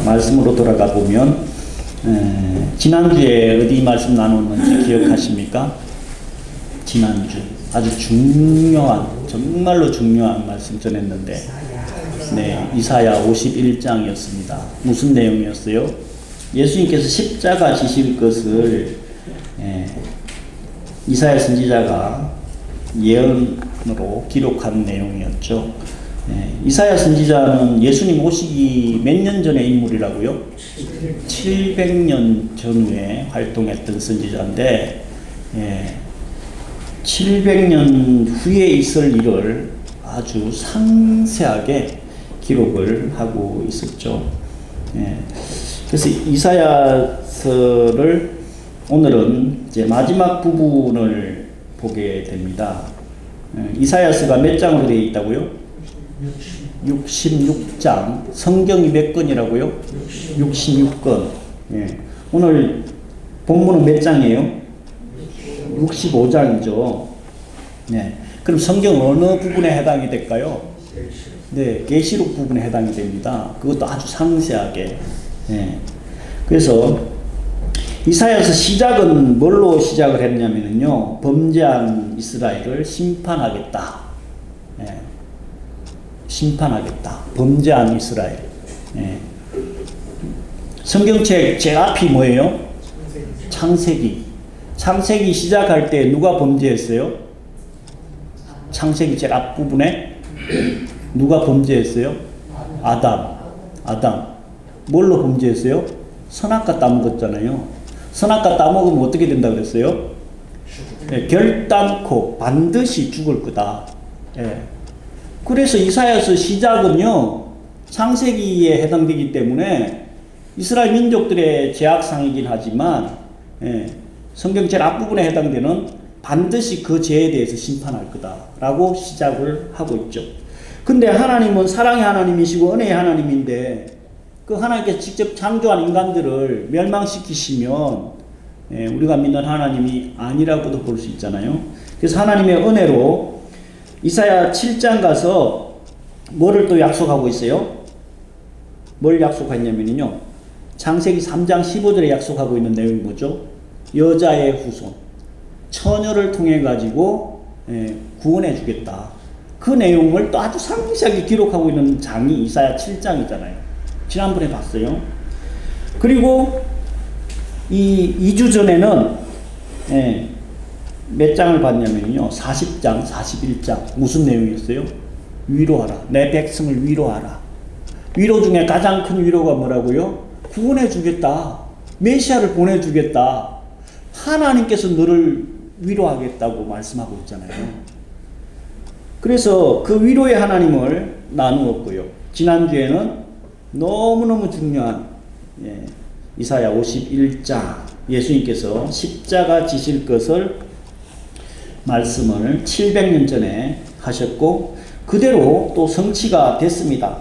말씀으로 돌아가 보면 지난주에 어디 말씀 나눴는지 기억하십니까? 지난주 아주 중요한, 정말로 중요한 말씀 전했는데, 네, 이사야 51장이었습니다. 무슨 내용이었어요? 예수님께서 십자가 지실 것을 이사야 선지자가 예언으로 기록한 내용이었죠. 이사야 선지자는 예수님 오시기 몇 년 전의 인물이라고요? 700년 전후에 활동했던 선지자인데, 700년 후에 있을 일을 아주 상세하게 기록을 하고 있었죠. 그래서 이사야서를 오늘은 이제 마지막 부분을 보게 됩니다. 이사야서가 몇 장으로 되어 있다고요? 66장. 성경이 몇 권이라고요? 66권. 오늘 본문은 몇 장이에요? 65장이죠. 네. 그럼 성경 어느 부분에 해당이 될까요? 네, 계시록 부분에 해당이 됩니다. 그것도 아주 상세하게. 그래서 이사야서 시작은 뭘로 시작을 했냐면요, 범죄한 이스라엘을 심판하겠다. 심판하겠다. 범죄한 이스라엘. 성경책 제일 앞이 뭐예요? 창세기. 창세기 시작할 때 누가 범죄했어요? 창세기 제일 앞부분에 누가 범죄했어요? 아담. 뭘로 범죄했어요? 선악과 따먹었잖아요. 선악과 따먹으면 어떻게 된다 그랬어요? 결단코 반드시 죽을 거다. 그래서 이사야서 시작은요, 창세기에 해당되기 때문에 이스라엘 민족들의 죄악상이긴 하지만, 성경 제일 앞부분에 해당되는 반드시 그 죄에 대해서 심판할 거다라고 시작을 하고 있죠. 근데 하나님은 사랑의 하나님이시고 은혜의 하나님인데, 그 하나님께서 직접 창조한 인간들을 멸망시키시면 우리가 믿는 하나님이 아니라고도 볼 수 있잖아요. 그래서 하나님의 은혜로 이사야 7장 가서 뭐를 또 약속하고 있어요? 뭘 약속했냐면요, 창세기 3장 15절에 약속하고 있는 내용이 뭐죠? 여자의 후손, 처녀를 통해 가지고 구원해 주겠다. 그 내용을 또 아주 상세하게 기록하고 있는 장이 이사야 7장이잖아요. 지난번에 봤어요. 그리고 이 2주 전에는 몇 장을 봤냐면요, 40장, 41장. 무슨 내용이었어요? 위로하라. 내 백성을 위로하라. 위로 중에 가장 큰 위로가 뭐라고요? 구원해 주겠다. 메시아를 보내주겠다. 하나님께서 너를 위로하겠다고 말씀하고 있잖아요. 그래서 그 위로의 하나님을 나누었고요. 지난주에는 너무너무 중요한 이사야 51장, 예수님께서 십자가 지실 것을 말씀을 700년 전에 하셨고 그대로 또 성취가 됐습니다.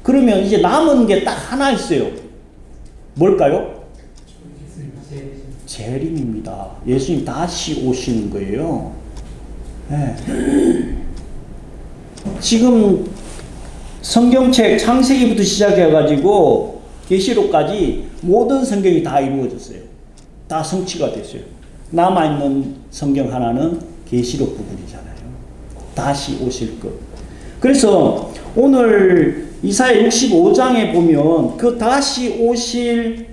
그러면 이제 남은 게 딱 하나 있어요. 뭘까요? 재림입니다. 예수님 다시 오시는 거예요. 지금 성경책 창세기부터 시작해가지고 계시록까지 모든 성경이 다 이루어졌어요. 다 성취가 됐어요. 남아있는 성경 하나는 계시록 부분이잖아요. 다시 오실 것. 그래서 오늘 이사야 65장에 보면 그 다시 오실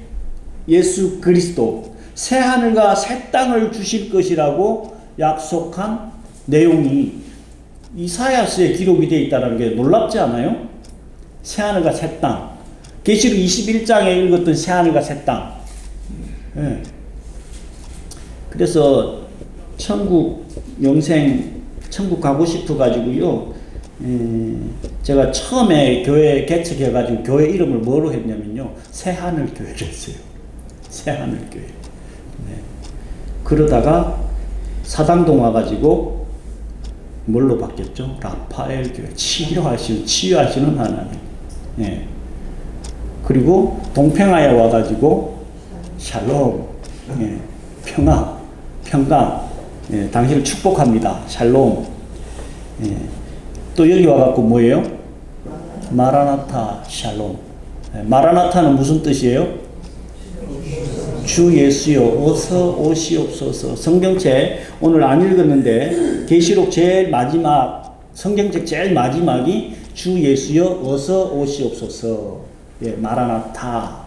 예수 그리스도, 새 하늘과 새 땅을 주실 것이라고 약속한 내용이 이사야서에 기록이 되어 있다는 게 놀랍지 않아요? 새 하늘과 새 땅. 계시록 21장에 읽었던 새 하늘과 새 땅. 그래서 천국 가고 싶어 가지고요. 제가 처음에 교회 개척해 가지고 교회 이름을 뭐로 했냐면요, 새하늘 교회를 했어요. 새하늘 교회. 그러다가 사당동 와가지고 뭘로 바뀌었죠? 라파엘 교회. 치유하시는 하나님. 그리고 동평화에 와가지고 샬롬, 평강, 당신을 축복합니다. 샬롬. 또 여기 와갖고 뭐예요? 마라나타 샬롬. 마라나타는 무슨 뜻이에요? 주 예수여 어서 오시옵소서. 성경책 오늘 안 읽었는데 계시록 제일 마지막 성경책 제일 마지막이 주 예수여 어서 오시옵소서. 예, 마라나타.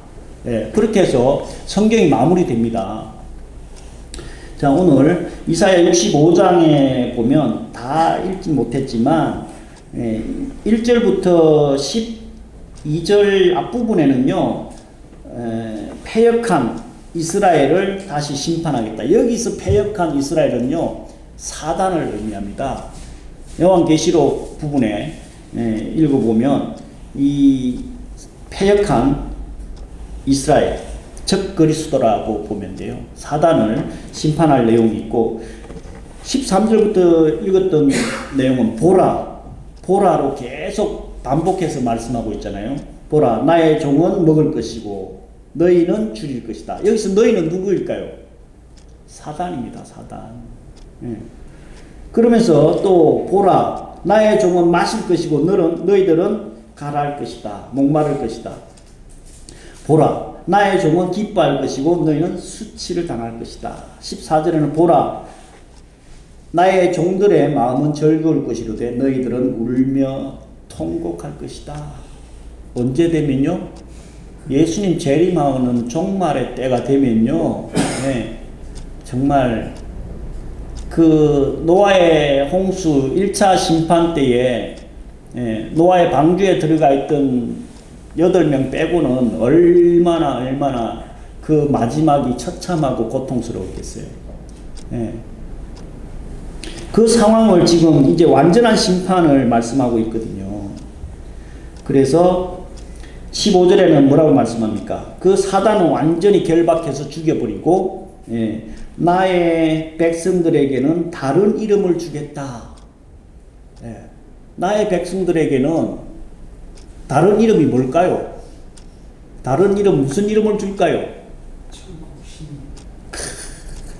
예, 그렇게 해서 성경이 마무리됩니다. 자, 오늘 이사야 65장에 보면 다 읽지 못했지만 1절부터 12절 앞부분에는요, 패역한 이스라엘을 다시 심판하겠다. 여기서 패역한 이스라엘은요, 사단을 의미합니다. 요한계시록 부분에 읽어보면 이 패역한 이스라엘, 즉 그리스도라고 보면 돼요. 사단을 심판할 내용이 있고 13절부터 읽었던 내용은 보라로 계속 반복해서 말씀하고 있잖아요. 보라, 나의 종은 먹을 것이고 너희는 줄일 것이다. 여기서 너희는 누구일까요? 사단입니다. 사단. 예. 그러면서 또 보라, 나의 종은 마실 것이고 너희들은 가라할 것이다. 목마를 것이다. 보라, 나의 종은 기뻐할 것이고 너희는 수치를 당할 것이다. 14절에는 보라, 나의 종들의 마음은 즐거울 것이로되 너희들은 울며 통곡할 것이다. 언제 되면요? 예수님 재림하는 종말의 때가 되면요, 네, 정말 그 노아의 홍수 1차 심판 때에 노아의 방주에 들어가 있던 8명 빼고는 얼마나 그 마지막이 처참하고 고통스러웠겠어요. 예. 그 상황을 지금 이제 완전한 심판을 말씀하고 있거든요. 그래서 15절에는 뭐라고 말씀합니까? 그 사단은 완전히 결박해서 죽여버리고, 나의 백성들에게는 다른 이름을 주겠다. 나의 백성들에게는 다른 이름이 뭘까요? 다른 이름, 무슨 이름을 줄까요?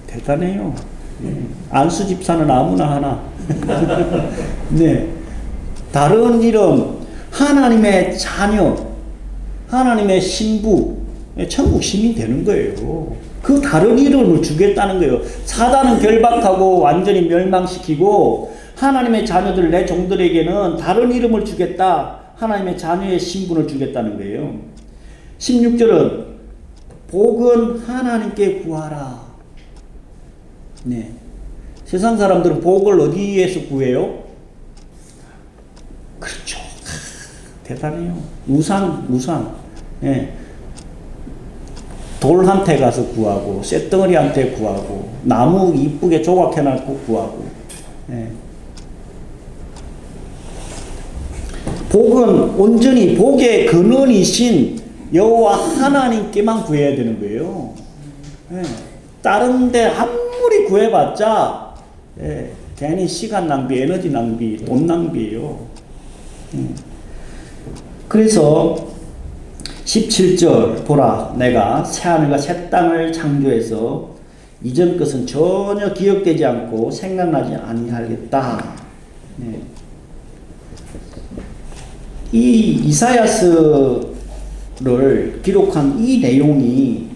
대단해요. 안수 집사는 아무나 하나. 네. 다른 이름, 하나님의 자녀, 하나님의 신부, 천국 시민 되는 거예요. 그 다른 이름을 주겠다는 거예요. 사단은 결박하고 완전히 멸망시키고, 하나님의 자녀들, 내 종들에게는 다른 이름을 주겠다. 하나님의 자녀의 신분을 주겠다는 거예요. 16절은 복은 하나님께 구하라. 네. 세상 사람들은 복을 어디에서 구해요? 그렇죠. 대단해요. 우상. 네. 돌한테 가서 구하고, 쇳덩어리한테 구하고, 나무 이쁘게 조각해놓고 구하고. 네. 복은 온전히 복의 근원이신 여호와 하나님께만 구해야 되는 거예요. 예. 다른 데 아무리 구해봤자 괜히 시간 낭비, 에너지 낭비, 돈 낭비예요. 그래서 17절 보라, 내가 새하늘과 새 땅을 창조해서 이전 것은 전혀 기억되지 않고 생각나지 아니하겠다. 이 이사야서를 기록한 이 내용이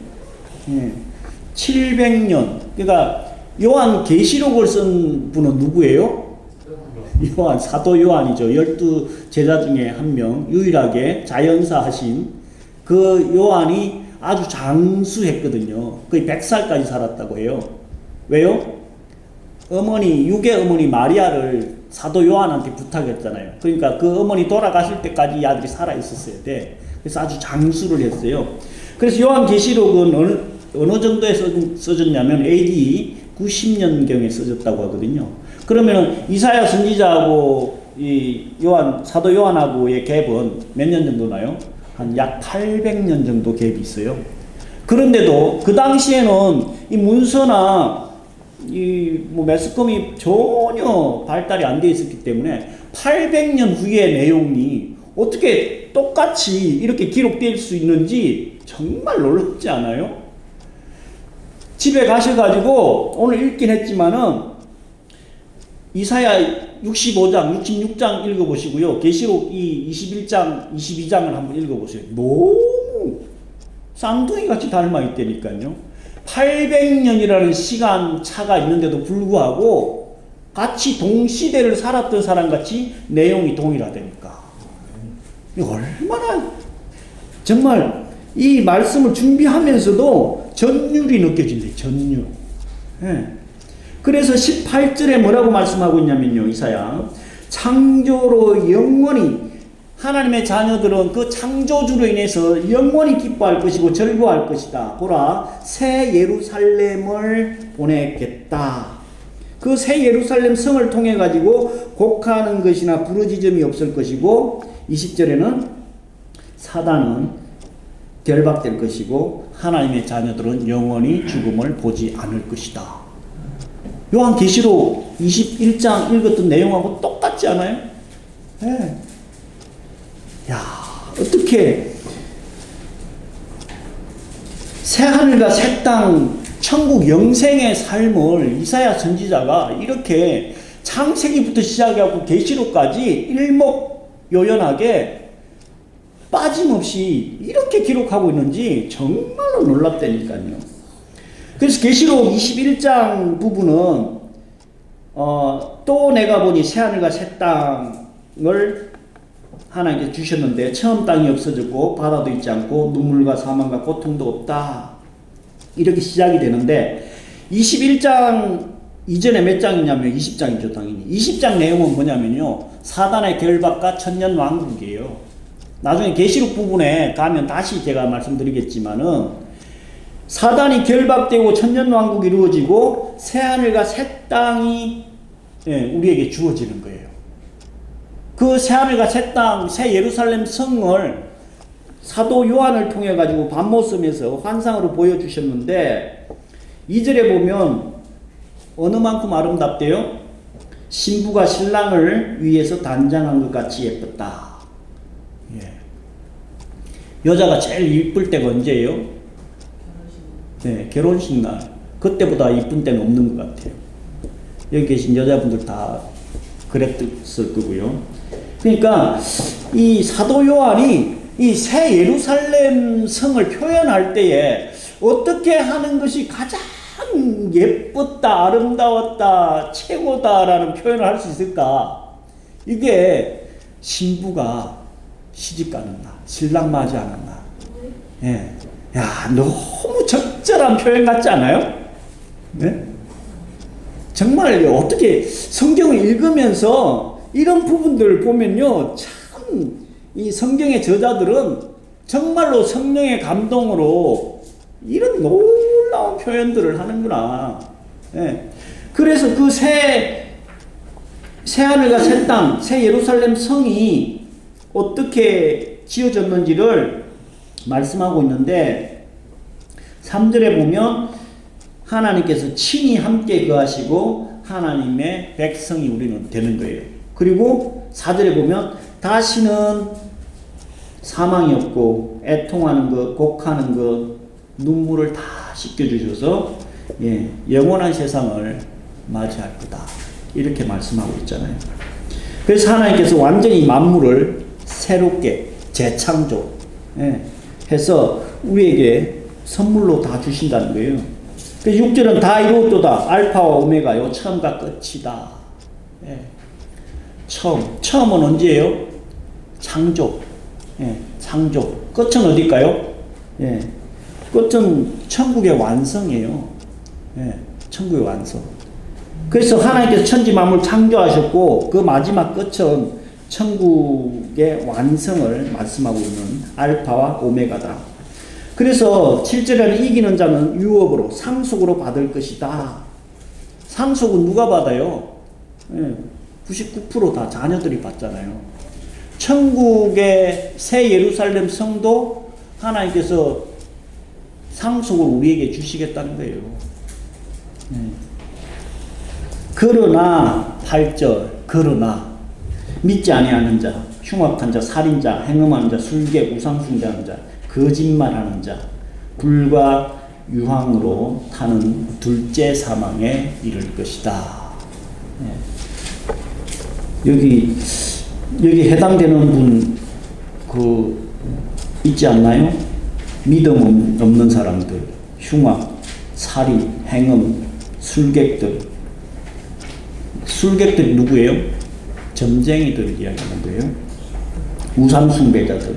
700년, 그러니까 요한 계시록을 쓴 분은 누구예요? 요한, 사도 요한이죠. 12 제자 중에 한 명, 유일하게 자연사 하신 그 요한이 아주 장수했거든요. 거의 100살까지 살았다고 해요. 왜요? 육의 어머니 마리아를 사도 요한한테 부탁했잖아요. 그러니까 그 어머니 돌아가실 때까지 이 아들이 살아 있었어야 돼. 그래서 아주 장수를 했어요. 그래서 요한계시록은 어느 정도에 써졌냐면 AD 90년경에 써졌다고 하거든요. 그러면 이사야 선지자하고 이 사도 요한하고의 갭은 몇 년 정도 나요? 한 약 800년 정도 갭이 있어요. 그런데도 그 당시에는 이 문서나 매스컴이 전혀 발달이 안 돼 있었기 때문에 800년 후의 내용이 어떻게 똑같이 이렇게 기록될 수 있는지 정말 놀랍지 않아요? 집에 가셔가지고 오늘 읽긴 했지만은 이사야 65장, 66장 읽어보시고요. 계시록 이 21장, 22장을 한번 읽어보세요. 너무 쌍둥이 같이 닮아 있다니까요. 800년이라는 시간 차가 있는데도 불구하고 같이 동시대를 살았던 사람 같이 내용이 동일하다니까. 얼마나 정말 이 말씀을 준비하면서도 전율이 느껴진대요. 전율. 예. 그래서 18절에 뭐라고 말씀하고 있냐면요. 이사야. 창조로 영원히 하나님의 자녀들은 그 창조주로 인해서 영원히 기뻐할 것이고 즐거워할 것이다. 보라, 새 예루살렘을 보내겠다. 그 새 예루살렘 성을 통해 가지고 곡하는 것이나 부르짖음이 없을 것이고 20절에는 사단은 결박될 것이고 하나님의 자녀들은 영원히 죽음을 보지 않을 것이다. 요한계시록 21장 읽었던 내용하고 똑같지 않아요? 네. 야, 어떻게 새하늘과 새 땅, 천국 영생의 삶을 이사야 선지자가 이렇게 창세기부터 시작해갖고 계시록까지 일목요연하게 빠짐없이 이렇게 기록하고 있는지 정말로 놀랍다니까요. 그래서 계시록 21장 부분은 또 내가 보니 새하늘과 새 땅을 하나님께 주셨는데 처음 땅이 없어졌고 바다도 있지 않고 눈물과 사망과 고통도 없다. 이렇게 시작이 되는데 21장 이전에 몇 장이냐면 20장이죠. 당연히 20장 내용은 뭐냐면요, 사단의 결박과 천년 왕국이에요. 나중에 계시록 부분에 가면 다시 제가 말씀드리겠지만은 사단이 결박되고 천년 왕국이 이루어지고 새하늘과 새 땅이 우리에게 주어지는 거예요. 그 새하늘과 새 땅, 새 예루살렘 성을 사도 요한을 통해 가지고 밤모섬에서 환상으로 보여주셨는데 2절에 보면 어느 만큼 아름답대요? 신부가 신랑을 위해서 단장한 것 같이 예뻤다. 예. 여자가 제일 이쁠 때가 언제예요? 네, 결혼식 날. 그때보다 이쁜 때는 없는 것 같아요. 여기 계신 여자분들 다 그랬을 거고요. 그러니까 이 사도 요한이 이 새 예루살렘 성을 표현할 때에 어떻게 하는 것이 가장 예뻤다, 아름다웠다, 최고다라는 표현을 할 수 있을까? 이게 신부가 시집가는 날, 신랑 맞이하는 날. 예. 야, 너무 적절한 표현 같지 않아요? 네? 정말 어떻게 성경을 읽으면서 이런 부분들을 보면요, 참 이 성경의 저자들은 정말로 성령의 감동으로 이런 놀라운 표현들을 하는구나. 예. 그래서 그 새하늘과 새 땅, 새 예루살렘 성이 어떻게 지어졌는지를 말씀하고 있는데 3절에 보면 하나님께서 친히 함께 거하시고 하나님의 백성이 우리는 되는 거예요. 그리고 4절에 보면 다시는 사망이 없고 애통하는 것, 곡하는 것, 눈물을 다 씻겨주셔서 영원한 세상을 맞이할 거다. 이렇게 말씀하고 있잖아요. 그래서 하나님께서 완전히 만물을 새롭게 재창조 해서 우리에게 선물로 다 주신다는 거예요. 그래서 6절은 다 이루었도다. 알파와 오메가요. 처음과 끝이다. 처음은 언제예요? 창조. 창조. 끝은 어딜까요? 끝은 천국의 완성이에요. 천국의 완성. 그래서 하나님께서 천지 만물 창조하셨고 그 마지막 끝은 천국의 완성을 말씀하고 있는 알파와 오메가다. 그래서 7절에는 이기는 자는 유업으로 상속으로 받을 것이다. 상속은 누가 받아요? 99% 다 자녀들이 받잖아요. 천국의 새 예루살렘 성도 하나님께서 상속을 우리에게 주시겠다는 거예요. 그러나 8절 그러나 믿지 아니하는 자, 흉악한 자, 살인자, 행음하는 자, 술객, 우상숭배하는 자, 거짓말하는 자, 불과 유황으로 타는 둘째 사망에 이를 것이다. 여기 해당되는 분 있지 않나요? 믿음 없는 사람들, 흉악, 살인, 행음, 술객들. 술객들이 누구예요? 점쟁이들 이야기하는 거예요. 우상 숭배자들.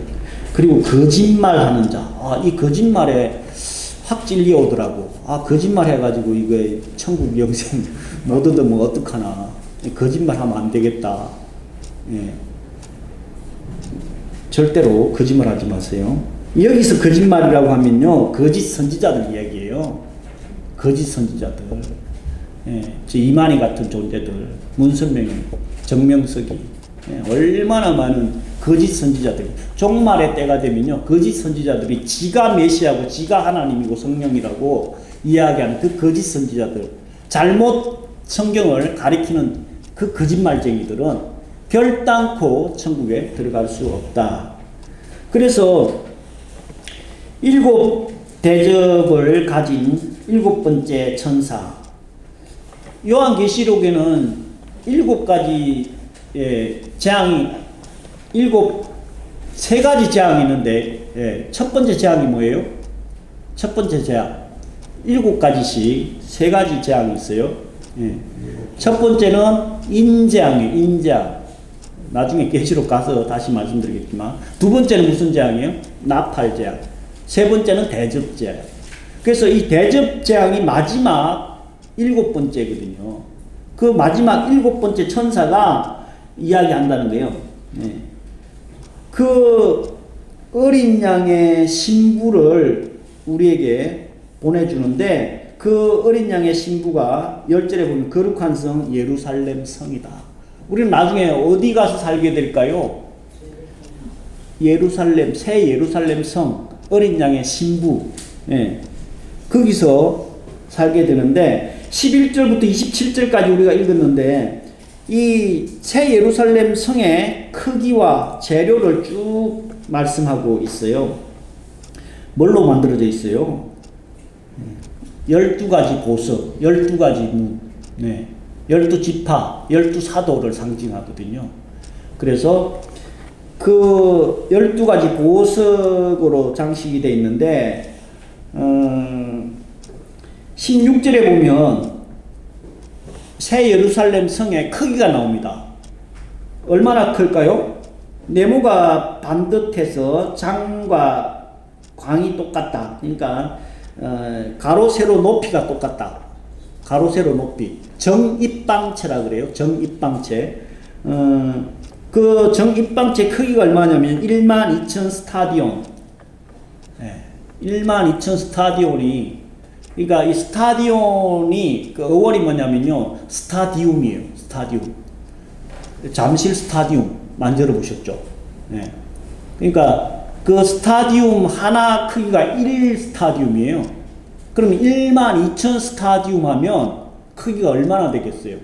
그리고 거짓말하는 자. 이 거짓말에 확 찔려오더라고. 거짓말 해가지고 이거 천국 영생 못 얻으면 어떡하나. 거짓말하면 안 되겠다. 예. 절대로 거짓말하지 마세요. 여기서 거짓말이라고 하면요, 거짓 선지자들 이야기예요. 거짓 선지자들. 예. 저 이만희 같은 존재들, 문선명이, 정명석이, 예. 얼마나 많은 거짓 선지자들이, 종말의 때가 되면요, 거짓 선지자들이 지가 메시아고 지가 하나님이고 성령이라고 이야기하는 그 거짓 선지자들, 잘못 성경을 가리키는 그 거짓말쟁이들은 결단코 천국에 들어갈 수 없다. 그래서 7 대접을 가진 7번째 천사, 요한계시록에는 7가지 재앙이, 3가지 재앙이 있는데, 첫 번째 재앙이 뭐예요? 첫 번째 재앙 7가지씩 3가지 재앙이 있어요. 첫 번째는 인재앙이에요. 인재앙. 나중에 계시록 가서 다시 말씀드리겠지만, 두 번째는 무슨 재앙이에요? 나팔재앙. 세 번째는 대접재앙. 그래서 이 대접재앙이 마지막 7번째거든요. 그 마지막 7번째 천사가 이야기한다는 거예요. 그 어린 양의 신부를 우리에게 보내주는데, 그 어린 양의 신부가 10절에 보면 거룩한 성 예루살렘 성이다. 우리는 나중에 어디 가서 살게 될까요? 예루살렘, 새 예루살렘 성, 어린 양의 신부. 거기서 살게 되는데, 11절부터 27절까지 우리가 읽었는데, 이 새 예루살렘 성의 크기와 재료를 쭉 말씀하고 있어요. 뭘로 만들어져 있어요? 12가지 보석, 12가지 문, 12지파, 12사도를 상징하거든요. 그래서 그 12가지 보석으로 장식이 되어 있는데, 16절에 보면 새 예루살렘 성의 크기가 나옵니다. 얼마나 클까요? 네모가 반듯해서 장과 광이 똑같다. 그러니까 가로 세로 높이가 똑같다. 가로 세로 높이. 정입방체라 그래요. 정입방체. 그 정입방체 크기가 얼마냐면 12,000 스타디온. 12,000 스타디온이, 그러니까 이 스타디온이 그 어원이 뭐냐면요, 스타디움이에요. 스타디움. 잠실 스타디움 만들어 보셨죠? 그러니까 그 스타디움 하나 크기가 1 스타디움이에요. 그럼 12,000 스타디움 하면 크기가 얼마나 되겠어요?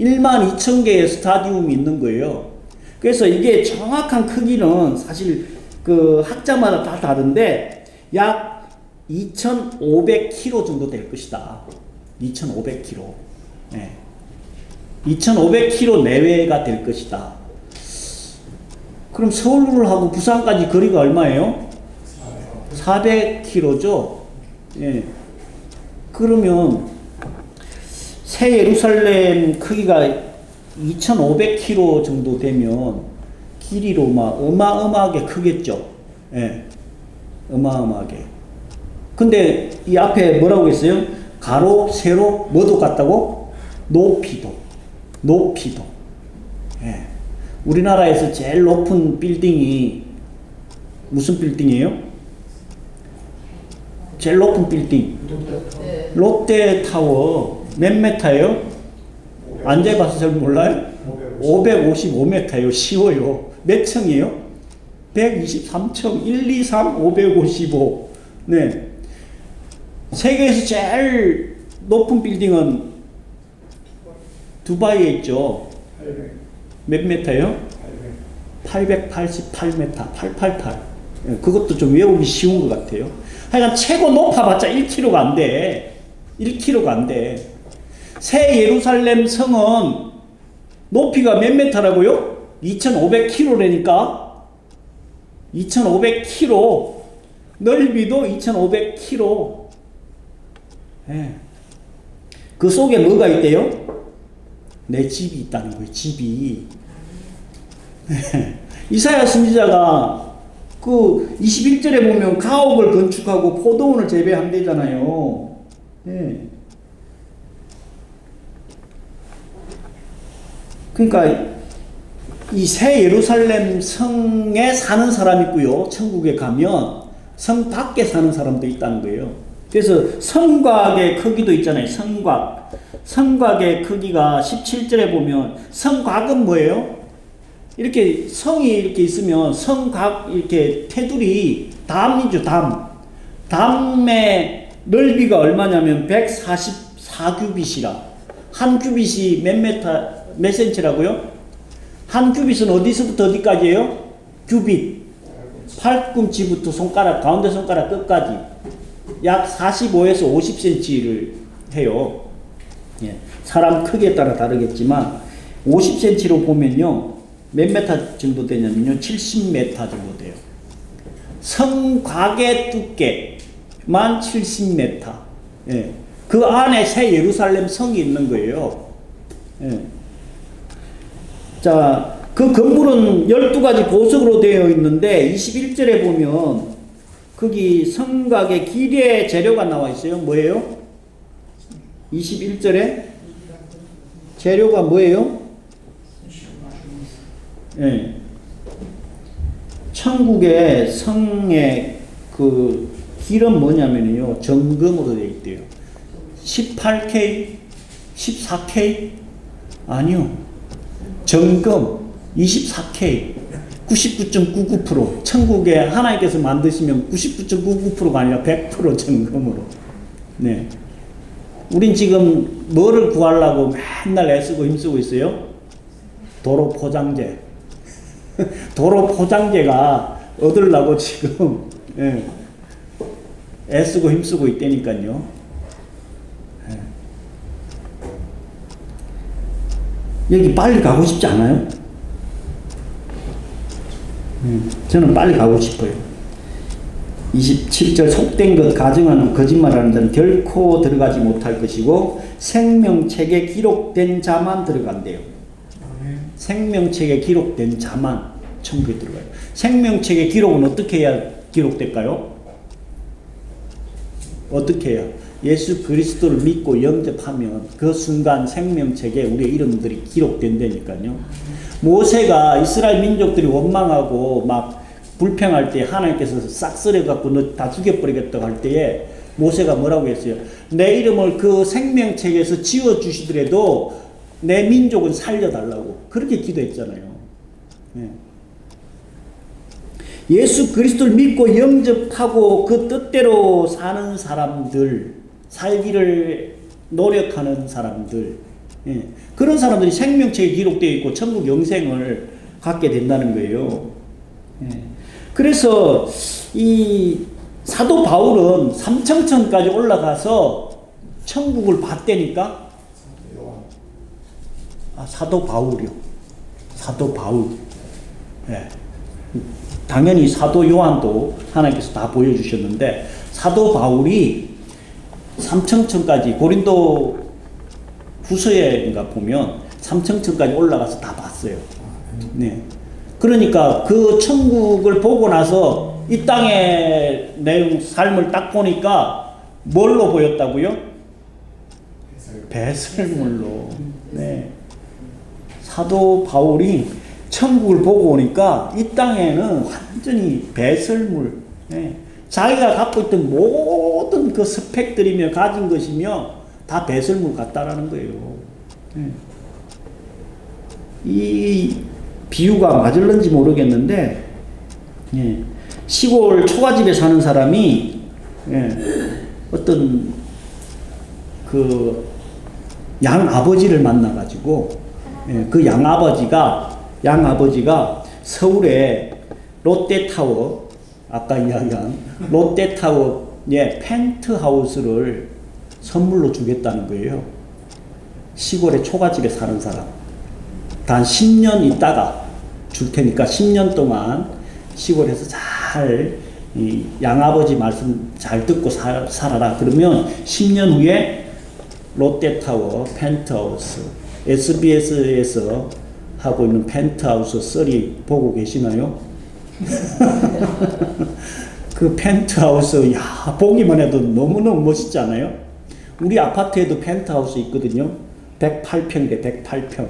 12,000개의 스타디움이 있는 거예요. 그래서 이게 정확한 크기는 사실 그 학자마다 다 다른데, 약 2,500km 정도 될 것이다. 2,500km. 2,500km 내외가 될 것이다. 그럼 서울하고 부산까지 거리가 얼마예요? 400km죠. 그러면 새 예루살렘 크기가 2,500km 정도 되면 길이로 막 어마어마하게 크겠죠. 어마어마하게. 근데 이 앞에 뭐라고 했어요? 가로, 세로, 뭐도 같다고? 높이도. 높이도. 우리나라에서 제일 높은 빌딩이 무슨 빌딩이에요? 제일 높은 빌딩. 롯데타워. 몇 메타예요? 앉아봐서 잘 몰라요? 555m예요. 쉬워요. 몇 층이에요? 123층. 1, 2, 3, 555. 세계에서 제일 높은 빌딩은 두바이에 있죠. 몇 메타예요? 888m. 888. 그것도 좀 외우기 쉬운 것 같아요. 하여간 최고 높아봤자 1km가 안 돼. 1km가 안 돼. 새 예루살렘 성은 높이가 몇 메타라고요? 2500km라니까. 2500km. 넓이도 2500km. 예. 그 속에 뭐가 있대요? 내 집이 있다는 거예요. 집이. 이사야 선지자가 그 21절에 보면 가옥을 건축하고 포도원을 재배한대잖아요. 예. 그러니까 이 새 예루살렘 성에 사는 사람이 있고요. 천국에 가면 성 밖에 사는 사람도 있다는 거예요. 그래서 성곽의 크기도 있잖아요. 성곽. 성곽의 크기가 17절에 보면 성곽은 뭐예요? 이렇게 성이 이렇게 있으면 성곽 이렇게 테두리 담이죠. 담의 넓이가 얼마냐면 144규빗이라. 한 규빗이 몇 센치라고요? 한 규빗은 어디서부터 어디까지예요? 규빗. 팔꿈치부터 손가락, 가운데 손가락 끝까지 약 45에서 50cm를 해요. 예. 사람 크기에 따라 다르겠지만 50cm로 보면요. 몇 메타 정도 되냐면요. 70m 정도 돼요. 성곽의 두께만 70m. 예. 그 안에 새 예루살렘 성이 있는 거예요. 예. 자, 그 건물은 12가지 보석으로 되어 있는데 21절에 보면 거기 성곽의 기뢰 재료가 나와 있어요. 뭐예요? 21절에 재료가 뭐예요? 예. 천국의 성의 그 길은 뭐냐면요. 정금으로 되어 있대요. 18K? 14K? 아니요. 정금 24K 99.99% 천국에 하나님께서 만드시면 99.99%가 아니라 100% 정금으로. 네. 우린 지금 뭐를 구하려고 맨날 애쓰고 힘쓰고 있어요? 도로 포장재. 도로 포장재가 얻으려고 지금 예, 애쓰고 힘쓰고 있다니까요. 여기 빨리 가고 싶지 않아요? 저는 빨리 가고 싶어요. 27절 속된 것 가정하는 거짓말하는 자는 결코 들어가지 못할 것이고 생명책에 기록된 자만 들어간대요. 생명책에 기록된 자만 천국에 들어가요. 생명책의 기록은 어떻게 해야 기록될까요? 어떻게 해야? 예수 그리스도를 믿고 영접하면 그 순간 생명책에 우리의 이름들이 기록된다니까요. 모세가 이스라엘 민족들이 원망하고 막 불평할 때 하나님께서 싹 썰어갖고 너 다 죽여버리겠다고 할 때에 모세가 뭐라고 했어요? 내 이름을 그 생명책에서 지워주시더라도 내 민족은 살려달라고 그렇게 기도했잖아요. 네. 예수 그리스도를 믿고 영접하고 그 뜻대로 사는 사람들, 살기를 노력하는 사람들, 예. 그런 사람들이 생명책에 기록되어 있고 천국 영생을 갖게 된다는 거예요. 예. 그래서 이 사도 바울은 삼청천까지 올라가서 천국을 봤다니까. 사도 바울이요. 사도 바울. 예. 당연히 사도 요한도 하나님께서 다 보여주셨는데 사도 바울이 삼청천까지 고린도 후서에인가 보면 삼청천까지 올라가서 다 봤어요. 네. 그러니까 그 천국을 보고 나서 이 땅의 내용 삶을 딱 보니까 뭘로 보였다고요? 배설물로. 네. 사도 바울이 천국을 보고 오니까 이 땅에는 완전히 배설물. 네. 자기가 갖고 있던 모든 그 스펙들이며 가진 것이며 다 배설물 같다라는 거예요. 네. 이 비유가 맞을런지 모르겠는데, 예. 시골 초가집에 사는 사람이, 예. 어떤 그 양아버지를 만나가지고, 예. 그 양아버지가 서울에 롯데타워, 아까 이야기한 롯데타워의 펜트하우스를 선물로 주겠다는 거예요. 시골의 초가집에 사는 사람. 단 10년 있다가 줄 테니까 10년 동안 시골에서 잘 이 양아버지 말씀 잘 듣고 살아라. 그러면 10년 후에 롯데타워 펜트하우스, SBS에서 하고 있는 펜트하우스 3 보고 계시나요? 그 펜트하우스, 야, 보기만 해도 너무너무 멋있지 않아요? 우리 아파트에도 펜트하우스 있거든요. 108평대 108평.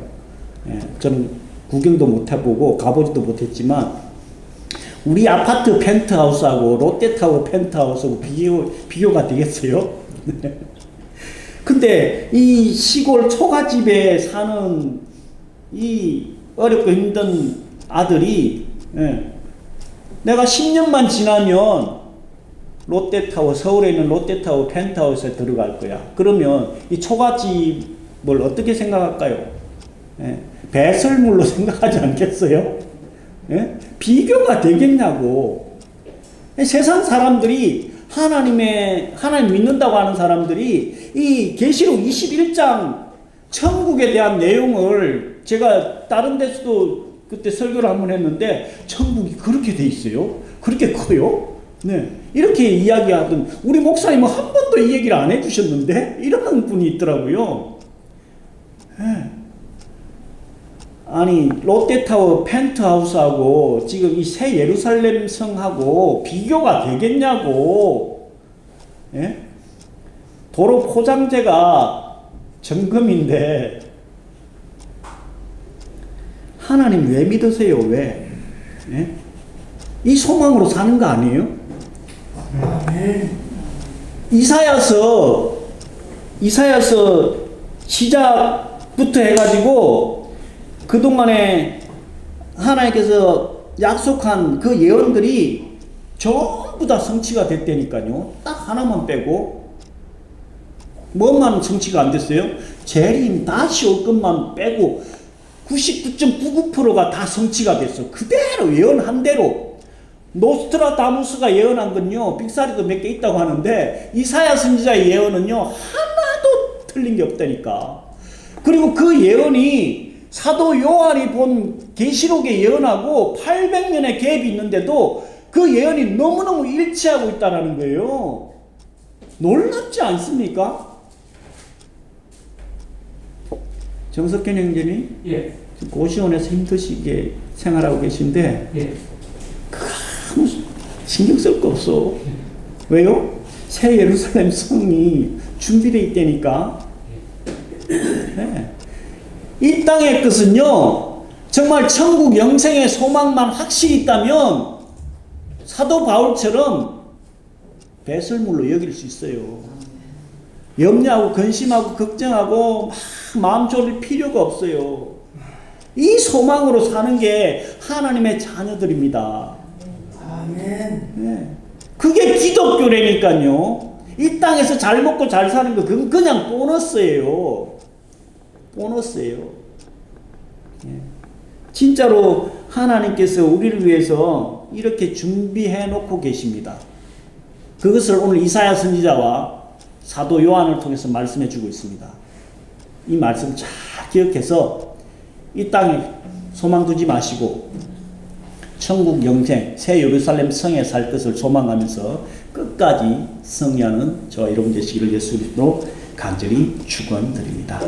예, 저는 구경도 못 해보고 가보지도 못했지만 우리 아파트 펜트하우스하고 롯데타워 펜트하우스하고 비교가 되겠어요? 근데 이 시골 초가집에 사는 이 어렵고 힘든 아들이, 예, 내가 10년만 지나면 롯데타워, 서울에 있는 롯데타워 펜트하우스에 들어갈 거야. 그러면 이 초가집을 어떻게 생각할까요? 예, 배설물로 생각하지 않겠어요? 예? 비교가 되겠냐고. 세상 사람들이 하나님 믿는다고 하는 사람들이 이 계시록 21장 천국에 대한 내용을 제가 다른 데서도 그때 설교를 한번 했는데 천국이 그렇게 돼 있어요? 그렇게 커요? 네. 이렇게 이야기하던 우리 목사님은 한 번도 이 얘기를 안 해주셨는데 이런 분이 있더라고요. 네. 아니 롯데타워 펜트하우스하고 지금 이 새 예루살렘 성하고 비교가 되겠냐고. 예? 도로 포장재가 정금인데 하나님 왜 믿으세요? 왜? 예? 이 소망으로 사는 거 아니에요? 이사야서 시작부터 해가지고 그동안에 하나님께서 약속한 그 예언들이 전부 다 성취가 됐다니까요. 딱 하나만 빼고. 뭐만 성취가 안 됐어요? 재림 다시 올 것만 빼고 99.99%가 다 성취가 됐어. 그대로 예언한 대로. 노스트라다무스가 예언한 건요, 빅사리도 몇 개 있다고 하는데 이사야 선지자의 예언은요 하나도 틀린 게 없다니까. 그리고 그 예언이 사도 요한이 본 계시록의 예언하고 800년의 갭이 있는데도 그 예언이 너무너무 일치하고 있다는 거예요. 놀랍지 않습니까? 정석현 형제님, 예. 고시원에서 힘드시게 생활하고 계신데, 예. 아무 신경 쓸 거 없어. 왜요? 새 예루살렘 성이 준비되어 있다니까. 네. 이 땅의 것은요, 정말 천국 영생의 소망만 확실히 있다면 사도 바울처럼 배설물로 여길 수 있어요. 염려하고 근심하고 걱정하고 막 마음 졸일 필요가 없어요. 이 소망으로 사는 게 하나님의 자녀들입니다. 아멘. 네. 그게 기독교라니까요. 이 땅에서 잘 먹고 잘 사는 거 그건 그냥 보너스예요. 보너스예요. 예. 진짜로 하나님께서 우리를 위해서 이렇게 준비해 놓고 계십니다. 그것을 오늘 이사야 선지자와 사도 요한을 통해서 말씀해 주고 있습니다. 이 말씀 잘 기억해서 이 땅에 소망 두지 마시고 천국 영생 새 예루살렘 성에 살 것을 소망하면서 끝까지 승리하는 저와 여러분 되시기를 예수 그리스도로 간절히 축원드립니다.